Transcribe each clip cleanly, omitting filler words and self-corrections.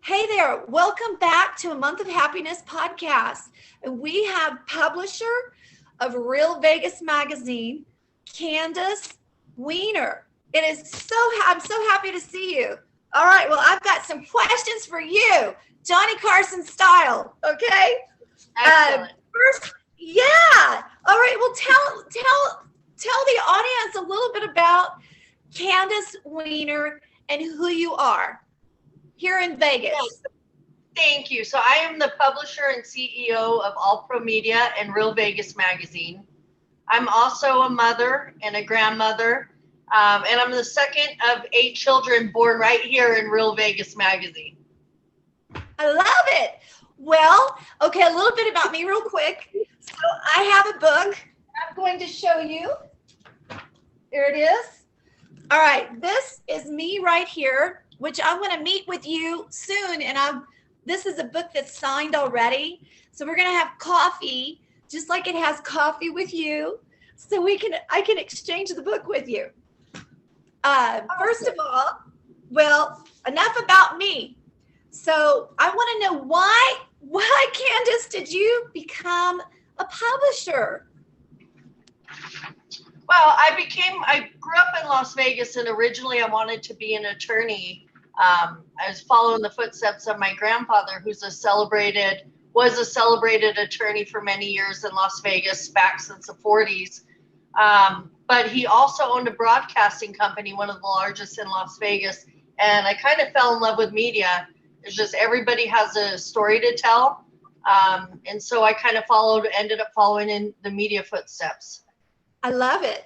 Hey there, welcome back to a Month of Happiness podcast. And we have publisher of Real Vegas magazine, Candice Wiener. I'm so happy to see you. All right, well, I've got some questions for you, Johnny Carson style, okay? Excellent. First, yeah. All right, well, tell the audience a little bit about Candice Wiener and who you are here in Vegas. Yes, thank you. So I am the publisher and CEO of All Pro Media and Real Vegas magazine. I'm also a mother and a grandmother, and I'm the second of 8 children born right here in Real Vegas magazine. I love it. Well, okay, a little bit about me real quick. So I have a book I'm going to show you. Here it is. All right, this is me right here, which I want to meet with you soon. And this is a book that's signed already. So we're going to have coffee, just like it has coffee with you. So I can exchange the book with you. First of all, well, enough about me. So I want to know why, Candice, did you become a publisher? Well, I grew up in Las Vegas, and originally I wanted to be an attorney. I was following the footsteps of my grandfather, was a celebrated attorney for many years in Las Vegas, back since the 40s. But he also owned a broadcasting company, one of the largest in Las Vegas. And I kind of fell in love with media. It's just everybody has a story to tell. And so I kind of ended up following in the media footsteps. I love it.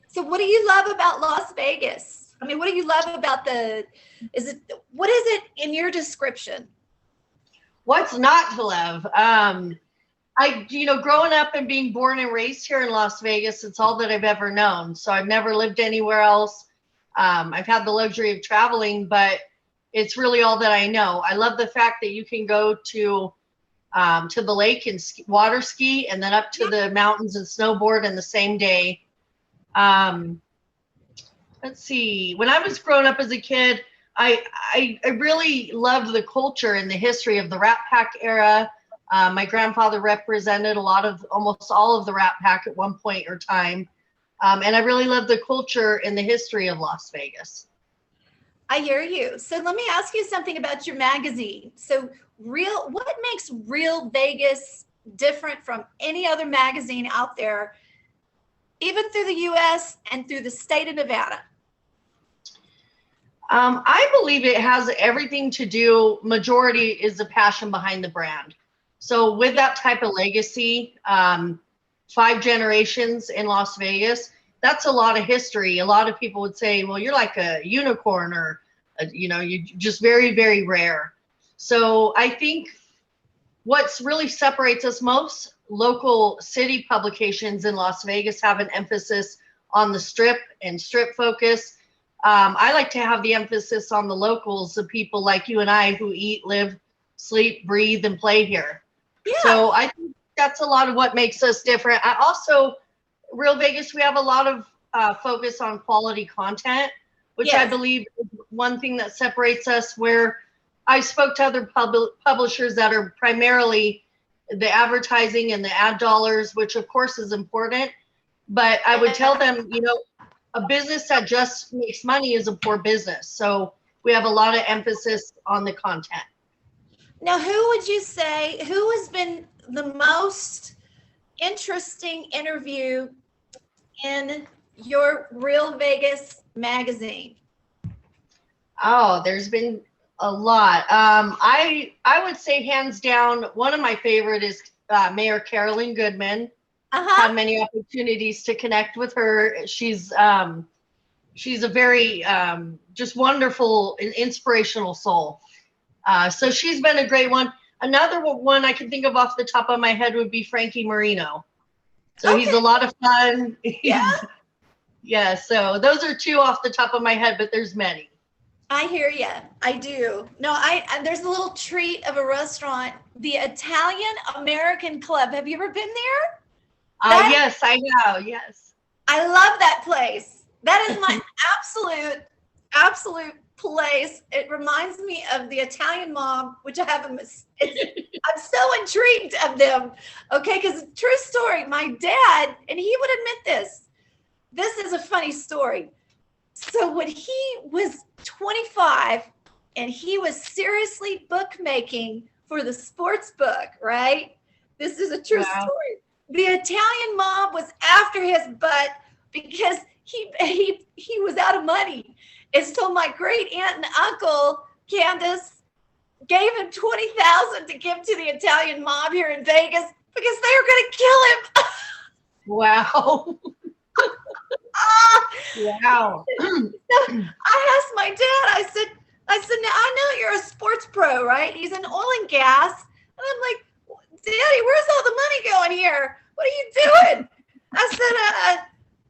So what do you love about Las Vegas? I mean, what do you love about what is it in your description? What's not to love? Growing up and being born and raised here in Las Vegas, it's all that I've ever known. So I've never lived anywhere else. I've had the luxury of traveling, but it's really all that I know. I love the fact that you can go to the lake and water ski, and then up to the mountains and snowboard in the same day. Let's see. When I was growing up as a kid, I really loved the culture and the history of the Rat Pack era. My grandfather represented almost all of the Rat Pack at one point or time. And I really love the culture and the history of Las Vegas. I hear you. So let me ask you something about your magazine. So what makes Real Vegas different from any other magazine out there, even through the US and through the state of Nevada? I believe it has everything to do, majority is the passion behind the brand. So with that type of legacy, 5 generations in Las Vegas, that's a lot of history. A lot of people would say, well, you're like a unicorn, or, you're just very, very rare. So I think what's really separates us most, local city publications in Las Vegas have an emphasis on the strip and strip focus. I like to have the emphasis on the locals, the people like you and I who eat, live, sleep, breathe, and play here. Yeah. So I think that's a lot of what makes us different. Real Vegas, we have a lot of focus on quality content, which I believe is one thing that separates us, where I spoke to other publishers that are primarily the advertising and the ad dollars, which of course is important. But I would tell them, a business that just makes money is a poor business. So we have a lot of emphasis on the content. Now, who would you say, who has been the most interesting interview in your Real Vegas magazine? Oh, there's been a lot. I would say hands down, one of my favorite is Mayor Carolyn Goodman. Had many opportunities to connect with her. She's a very just wonderful and inspirational soul. So she's been a great one. Another one I can think of off the top of my head would be Frankie Marino. So he's a lot of fun. Yeah. So those are 2 off the top of my head, but there's many. I hear you. I do. No, there's a little treat of a restaurant, the Italian American Club. Have you ever been there? Yes, I have. Yes. I love that place. That is my absolute absolute place. It reminds me of the Italian Mob, which I have I'm so intrigued of them. Okay, because true story, my dad, and he would admit this. This is a funny story. So when he was 25 and he was seriously bookmaking for the sports book, right? This is a true story. The Italian Mob was after his butt because he was out of money. And so my great aunt and uncle, Candice, gave him $20,000 to give to the Italian Mob here in Vegas because they were going to kill him. Wow. Wow. So I asked my dad, I said, now I know you're a sports pro, right? He's in oil and gas. And I'm like, Daddy, where's all the money going here? What are you doing? I said,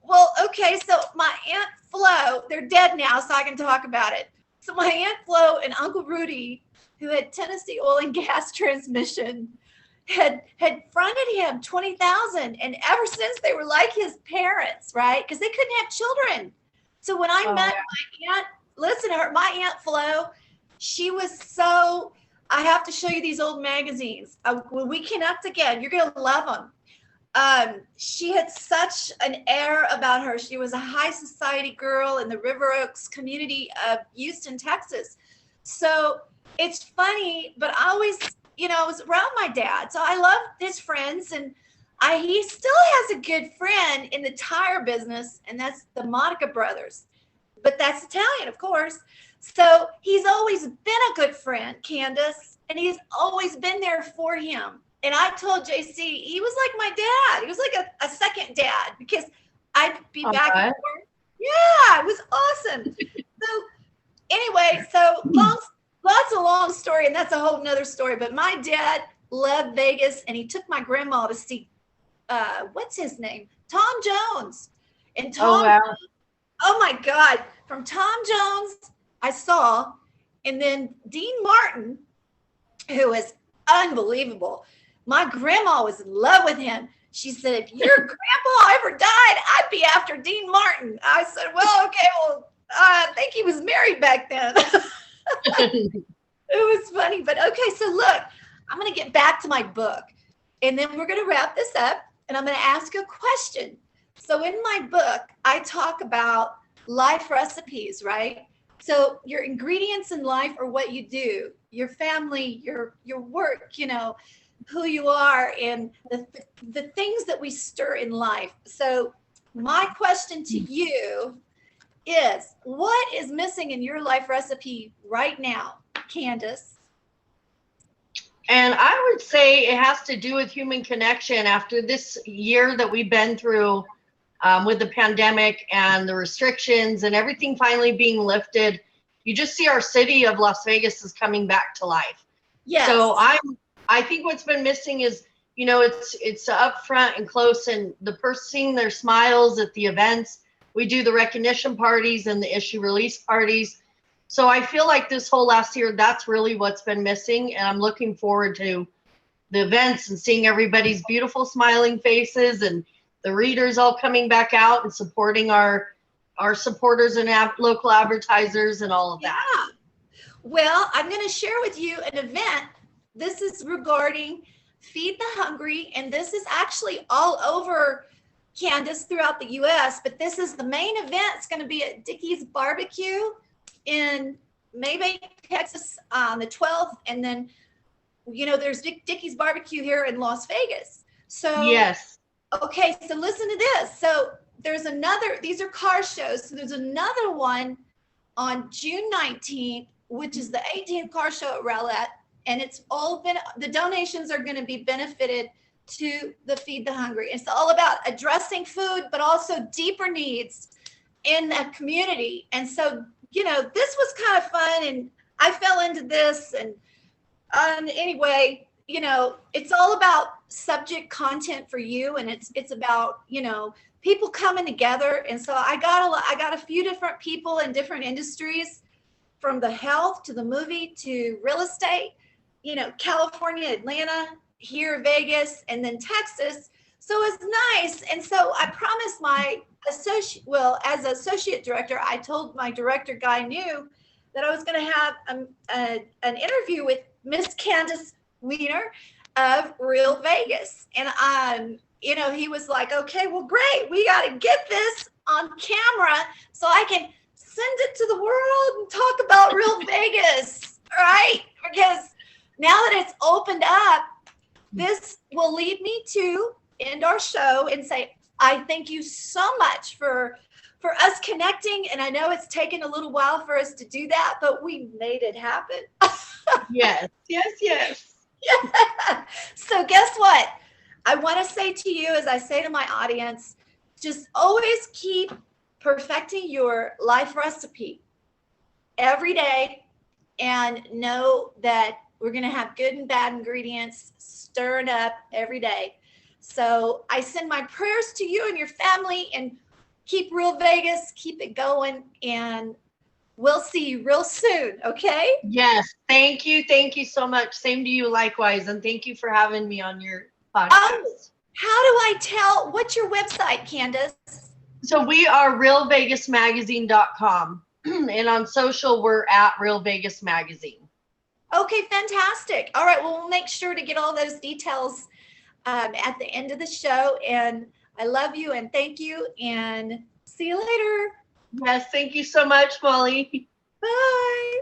well, okay, so my Aunt Flo, they're dead now, so I can talk about it. So my Aunt Flo and Uncle Rudy, who had Tennessee Oil and Gas Transmission, had fronted him $20,000, and ever since they were like his parents, right? Because they couldn't have children. So when I met my aunt, listen to her, my Aunt Flo, she was so. I have to show you these old magazines. When we connect again, you're gonna love them. She had such an air about her. She was a high society girl in the River Oaks community of Houston, Texas. So it's funny, but I always, I was around my dad. So I love his friends, and he still has a good friend in the tire business, and that's the Monica brothers. But that's Italian, of course. So he's always been a good friend, Candice, and he's always been there for him. And I told JC, he was like my dad. He was like a second dad because I'd be back and forth. Yeah, it was awesome. So anyway, lots of long story, and that's a whole nother story. But my dad loved Vegas, and he took my grandma to see, what's his name? Tom Jones. And Tom, oh my God, from Tom Jones, I saw, and then Dean Martin, who is unbelievable. My grandma was in love with him. She said, if your grandpa ever died, I'd be after Dean Martin. I said, well, okay, I think he was married back then. It was funny, but okay, so look, I'm going to get back to my book, and then we're going to wrap this up, and I'm going to ask you a question. So in my book, I talk about life recipes, right? So your ingredients in life are what you do, your family, your work, who you are, and the things that we stir in life. So my question to you is, what is missing in your life recipe right now, Candice? And I would say it has to do with human connection. After this year that we've been through with the pandemic and the restrictions and everything finally being lifted, you just see our city of Las Vegas is coming back to life. Yes. So I think what's been missing is, it's up front and close, and the person seeing their smiles at the events. We do the recognition parties and the issue release parties. So I feel like this whole last year, that's really what's been missing. And I'm looking forward to the events and seeing everybody's beautiful smiling faces and the readers all coming back out and supporting our supporters and local advertisers and all of that. Yeah. Well, I'm going to share with you an event. This is regarding Feed the Hungry, and this is actually all over, Candice, throughout the U.S., but this is the main event. It's going to be at Dickey's Barbecue in Maybank, Texas on the 12th, and then, there's Dickey's Barbecue here in Las Vegas. So yes. Okay, so listen to this. So there's these are car shows. So there's another one on June 19th, which is the 18th car show at Rowlett. And it's all the donations are going to be benefited to the Feed the Hungry. It's all about addressing food, but also deeper needs in that community. And so, this was kind of fun, and I fell into this. And anyway, it's all about subject content for you, and it's about, people coming together. And so I got a few different people in different industries, from the health to the movie to real estate, California, Atlanta, here, Vegas, and then Texas. So it was nice. And so I promised my associate, well, as associate director, I told my director guy knew that I was going to have an interview with Miss Candice Wiener of Real Vegas. And, you know, he was like, okay, well, great. We got to get this on camera so I can send it to the world and talk about Real Vegas, right? Because now that it's opened up, this will lead me to end our show and say, I thank you so much for us connecting. And I know it's taken a little while for us to do that, but we made it happen. Yes. Yeah. So guess what? I want to say to you, as I say to my audience, just always keep perfecting your life recipe every day and know that we're going to have good and bad ingredients. Stir it up every day. So I send my prayers to you and your family, and keep Real Vegas, keep it going, and we'll see you real soon. Okay? Yes. Thank you. Thank you so much. Same to you likewise. And thank you for having me on your podcast. How do I tell? What's your website, Candice? So we are realvegasmagazine.com. And on social, we're at Real Vegas Magazine. Okay, fantastic. All right, well, we'll make sure to get all those details at the end of the show. And I love you and thank you, and see you later. Yes, thank you so much, Mollie. Bye.